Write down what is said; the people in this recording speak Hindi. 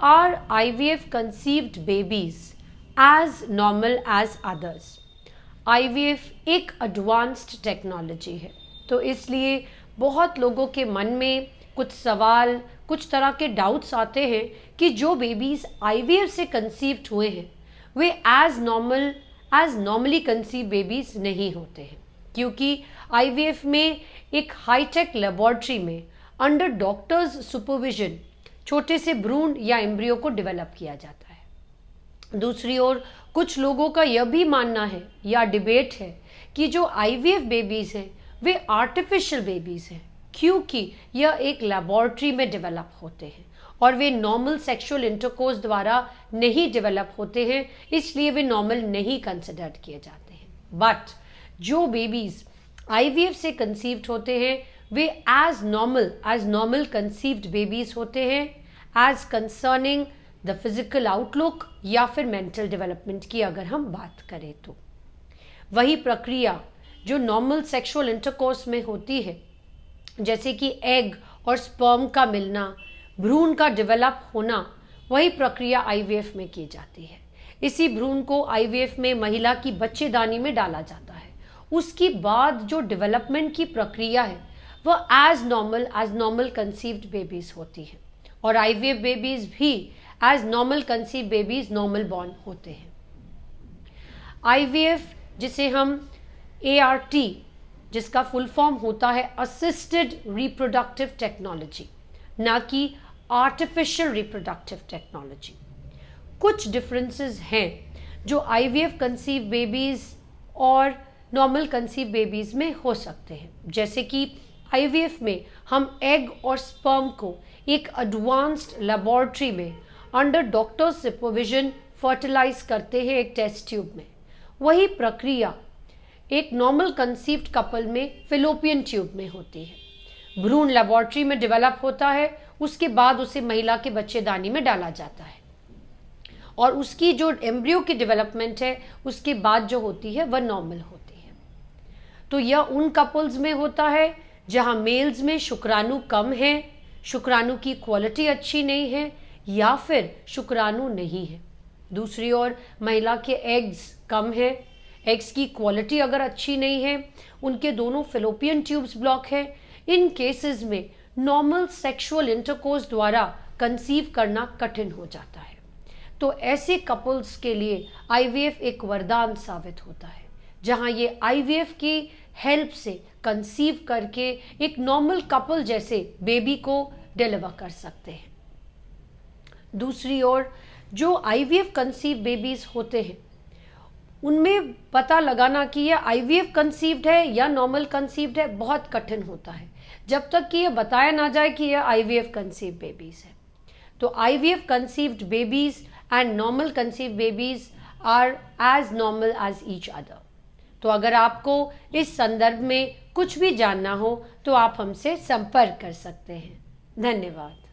Are IVF conceived babies as normal as others? IVF एक एडवांस्ड टेक्नोलॉजी है, तो इसलिए बहुत लोगों के मन में कुछ सवाल, कुछ तरह के डाउट्स आते हैं कि जो बेबीज़ IVF से कंसीव्ड हुए हैं वे एज नॉर्मली कंसीव बेबीज़ नहीं होते हैं, क्योंकि IVF में एक हाईटेक लेबोरेटरी में अंडर डॉक्टर्स सुपरविजन छोटे से भ्रूण या एम्ब्रियो को डेवलप किया जाता है। दूसरी ओर कुछ लोगों का यह भी मानना है या डिबेट है कि जो IVF बेबीज़ हैं वे आर्टिफिशियल बेबीज़ हैं, क्योंकि यह एक लेबोरेटरी में डेवलप होते हैं और वे नॉर्मल सेक्सुअल इंटरकोर्स द्वारा नहीं डेवलप होते हैं, इसलिए वे नॉर्मल नहीं कंसिडर्ड किए जाते हैं। बट जो बेबीज़ IVF से कंसीव्ड होते हैं वे एज नॉर्मल कंसीव्ड बेबीज़ होते हैं, as concerning the physical outlook या फिर मेंटल डेवलपमेंट की अगर हम बात करें तो वही प्रक्रिया जो नॉर्मल सेक्सुअल इंटरकोर्स में होती है, जैसे कि एग और स्पर्म का मिलना, भ्रूण का डेवलप होना, वही प्रक्रिया IVF में की जाती है। इसी भ्रूण को IVF में महिला की बच्चेदानी में डाला जाता है। उसके बाद जो डेवलपमेंट की प्रक्रिया है वह एज नॉर्मल कंसीव्ड बेबीज होती है और IVF बेबीज भी as normal conceive babies normal born होते हैं। IVF जिसे हम ART, जिसका फुल फॉर्म होता है असिस्टेड रिप्रोडक्टिव टेक्नोलॉजी, ना कि आर्टिफिशियल रिप्रोडक्टिव टेक्नोलॉजी। कुछ डिफरेंसेस हैं जो IVF कंसीव बेबीज और नॉर्मल कंसीव बेबीज में हो सकते हैं, जैसे कि IVF में हम एग और स्पर्म को एक एडवांस्ड लेबोरेटरी में अंडर डॉक्टर सुपरविजन फर्टिलाइज करते हैं एक टेस्ट ट्यूब में। वही प्रक्रिया एक नॉर्मल कंसीव्ड कपल में फिलोपियन ट्यूब में होती है। भ्रूण लेबोरेटरी में डेवलप होता है, उसके बाद उसे महिला के बच्चेदानी में डाला जाता है और उसकी जो एम्ब्रियो की डेवलपमेंट है उसके बाद जो होती है वह नॉर्मल होती है। तो यह उन कपल्स में होता है जहां मेल्स में शुक्राणु कम है, शुक्राणु की क्वालिटी अच्छी नहीं है या फिर शुक्राणु नहीं है। दूसरी ओर महिला के एग्स कम है, एग्स की क्वालिटी अगर अच्छी नहीं है, उनके दोनों फिलोपियन ट्यूब्स ब्लॉक है, इन केसेस में नॉर्मल सेक्सुअल इंटरकोर्स द्वारा कंसीव करना कठिन हो जाता है। तो ऐसे कपल्स के लिए IVF एक वरदान साबित होता है, जहां ये IVF की हेल्प से कंसीव करके एक नॉर्मल कपल जैसे बेबी को डिलीवर कर सकते हैं। दूसरी ओर जो IVF कंसीव बेबीज होते हैं उनमें पता लगाना कि यह IVF कंसीव्ड है या नॉर्मल कंसीव्ड है बहुत कठिन होता है, जब तक कि यह बताया ना जाए कि यह IVF कंसीव बेबीज है। तो IVF conceived babies and normal conceive babies are as normal as each other. तो अगर आपको इस संदर्भ में कुछ भी जानना हो तो आप हमसे संपर्क कर सकते हैं। धन्यवाद।